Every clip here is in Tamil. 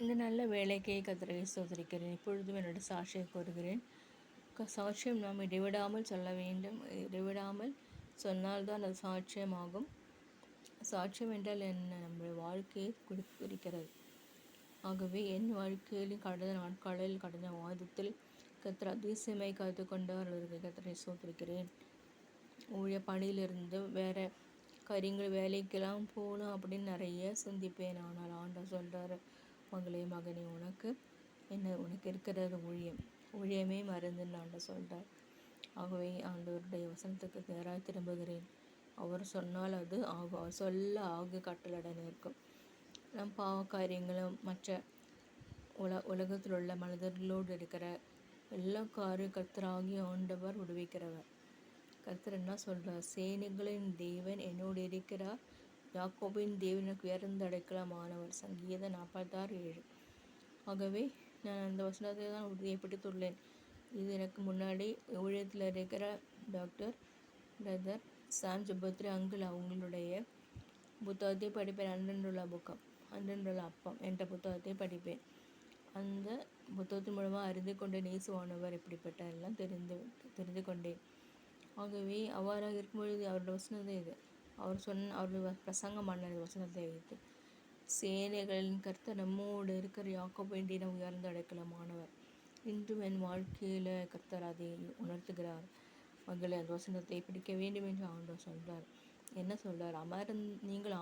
இந்த நல்ல வேலைக்கே கர்த்தரை ஸ்தோத்திரிக்கிறேன். இப்பொழுதும் என்னுடைய சாட்சியை கூறுகிறேன். சாட்சியம் நாம் இடைவிடாமல் சொல்ல வேண்டும். இடைவிடாமல் சொன்னால்தான் அது சாட்சியமாகும். சாட்சியம் என்றால் என்ன? நம்முடைய வாழ்க்கையை குறிக்கிறது. ஆகவே என் வாழ்க்கையில் கடந்த நாட்களில் கடந்த மாதத்தில் கர்த்தர் அதிசயமாய் காத்து கொண்டார். அதற்கு கர்த்தரை ஸ்தோத்திரிக்கிறேன். ஊழிய பணியிலிருந்து வேறு காரியங்கள் வேலைக்கெல்லாம் போகலாம் அப்படின்னு நிறைய சிந்திப்பேன். ஆனால் ஆண்டவர் சொல்கிறார், மகளே மகனே, உனக்கு இருக்கிறது ஊழியமே மருந்துன்னு ஆண்டவர் சொல்கிறார். ஆகவே ஆண்டவருடைய வசனத்துக்கு நேராக திரும்புகிறேன். அவர் சொன்னால் அது ஆகும். அவர் சொல்ல ஆகு கட்டளடன்னு இருக்கும். நம் பாவ காரியங்களும் மற்ற உலகத்தில் உள்ள மனிதர்களோடு இருக்கிற எல்லா காரியம் கர்த்தராகிய ஆண்டவர் விடுவிக்கிறவர். கர்த்தர் என்ன சொல்கிறார்? சேனைகளின் தேவன் என்னோடு இருக்கிறார், யாக்கோபின் தேவன் எனக்கு உயர்ந்த அடைக்கலமானவர். சங்கீதம் 46:7. ஆகவே நான் அந்த வசனத்தை தான் உறுதியை பிடித்துள்ளேன். இது எனக்கு முன்னாடி ஊழியத்தில் இருக்கிற பிரதர் சாம் ஜபத்ரி அங்கிள் அவங்களுடைய புத்தகத்தை படிப்பேன். அன்றன்றுள்ள அப்பம் என்ற புத்தகத்தை படிப்பேன். அந்த புத்தகத்தின் மூலமாக அறிந்து கொண்ட நேசுவானவர் எப்படிப்பட்ட எல்லாம் தெரிந்து கொண்டேன். ஆகவே அவ்வாறாக இருக்கும்பொழுது அவருடைய வசனத்தை இது அவருடைய பிரசங்கம் பண்ண வசனத்தை வைத்து, சேனைகளின் கர்த்தர் நம்மோடு இருக்கிற யாக்கோபின் தேவன் உயர்ந்த அடைக்கலமானவர். இன்றும் என் வாழ்க்கையில் கர்த்தர் அதை உணர்த்துகிறார். மகளை அந்த வசனத்தை பிடிக்க வேண்டும் என்று ஆண்டவர் சொல்கிறார். என்ன சொல்கிறார்? நீங்கள்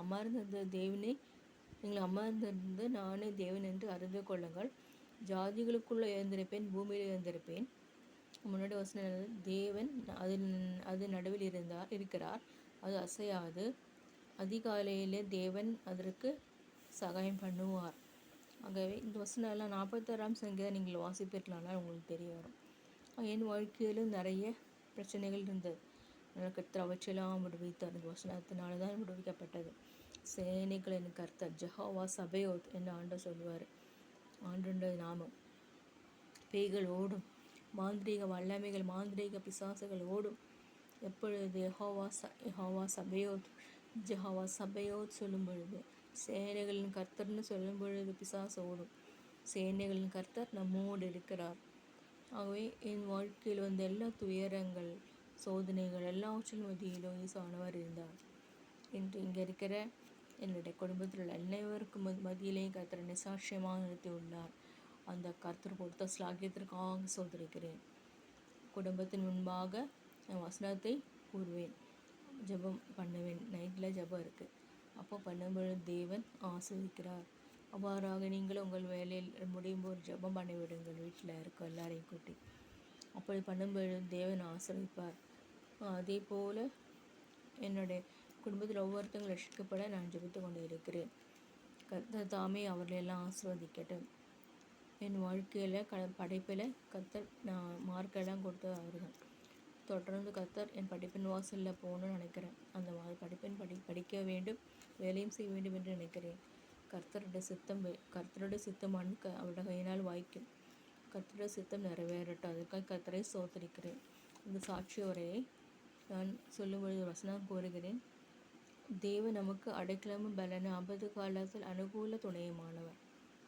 அமர்ந்திருந்து நானே தேவன் என்று அறிந்து கொள்ளுங்கள். ஜாதிகளுக்குள்ளே எழுந்திருப்பேன், பூமியில் எழுந்திருப்பேன். முன்னாடி வசனம், தேவன் அது நடுவில் இருக்கிறார், அது அசையாது. அதிகாலையிலே தேவன் அதற்கு சகாயம் பண்ணுவார். ஆகவே இந்த வசனம் எல்லாம் 46ஆம் சங்கீதம் நீங்கள் வாசிப்பீர்களானால் உங்களுக்கு தெரிய வரும். என் வாழ்க்கையிலும் நிறைய பிரச்சனைகள் இருந்தது. கர்த்தர் அவற்றெல்லாம் விடுவித்தார். இந்த வசனத்தினால தான் விடுவிக்கப்பட்டது. சேனைகளின் கர்த்தர் ஜெகோவா சபையோத் என்று ஆண்டவர் சொல்லுவார். ஆண்டுடைய நாமம். பேய்கள் ஓடும், மாந்திரீக வல்லமைகள், மாந்திரீக பிசாசுகள் ஓடும். எப்பொழுது யெகோவா சபையோத் சொல்லும் பொழுது, சேனைகளின் கர்த்தர்னு சொல்லும் பொழுது பிசாசு ஓடும். சேனைகளின் கர்த்தர் நம்மோடு இருக்கிறார். ஆகவே என் வாழ்க்கையில் வந்த எல்லா துயரங்கள், சோதனைகள் எல்லாவற்றின் மத்தியிலும் இயேசுவானவர் இருந்தார். இன்று இங்கே இருக்கிற என்னுடைய குடும்பத்தில் உள்ள அனைவருக்கும் மத்தியிலேயும் கர்த்தர் என்னை சாட்சியமாக நிறுத்தி உள்ளார். அந்த கர்த்தர் கொடுத்த ஸ்லாகியத்திற்காக சோதரிக்கிறேன். குடும்பத்தின் முன்பாக நான் வசனத்தை கூறுவேன், ஜெபம் பண்ணுவேன். நைட்டில் ஜெபம் இருக்குது, அப்போ பண்ணும்பொழுது தேவன் ஆசீர்வதிக்கிறார். அவ்வாறாக நீங்களும் உங்கள் வேலையில் முடியும் போது ஜெபம் பண்ணிவிடுங்கள். வீட்டில் இருக்க எல்லாரையும் கூட்டி அப்படி பண்ணும்பொழுது தேவன் ஆசீர்வதிப்பார். அதே போல் என்னுடைய குடும்பத்தில் ஒவ்வொருத்தங்களும் ரட்சிக்கப்பட நான் ஜெபித்து கொண்டு இருக்கிறேன். கர்த்தர் தாமே அவர்களெல்லாம் ஆசீர்வதிக்கட்டும். என் வாழ்க்கையில் படைப்பில் கர்த்தர் நான் மார்க்கெல்லாம் கொடுத்தது அவர்கள். தொடர்ந்து கர்த்தர் என் படிப்பின் வாசலில் போகணும்னு நினைக்கிறேன். அந்த படிப்பின் படிக்க வேண்டும், வேலையும் செய்ய வேண்டும் என்று நினைக்கிறேன். கர்த்தருடைய சித்தம் அவருடைய கையினால் வாய்க்கும். கர்த்தருடைய சித்தம் நிறைவேறட்டும். அதற்காக கர்த்தரை ஸ்தோத்திரிக்கிறேன். இந்த சாட்சி உரையை நான் சொல்லும்பொழுது வசனம் கூறுகிறேன். தேவன் நமக்கு அடைக்கலமும் பலனும், ஆபத்து காலத்தில் அனுகூல துணையுமானவர்.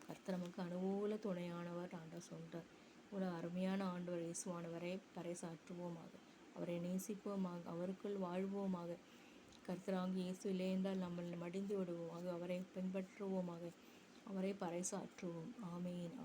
கர்த்தர் நமக்கு அனுகூல துணையானவர் ஆண்டவர் சொல்கிறார். ஒரு அருமையான ஆண்டவர் இயேசுவானவரை பறைசாற்றுவோமாக, அவரை நேசிப்போமாக, அவருக்குள் வாழ்வோமாக. கர்த்தராகிய இயேசு இல்லை என்றால் நம்ம மடிந்து விடுவோமாக. அவரை பின்பற்றுவோமாக, அவரை பறைசாற்றுவோம். ஆமென்.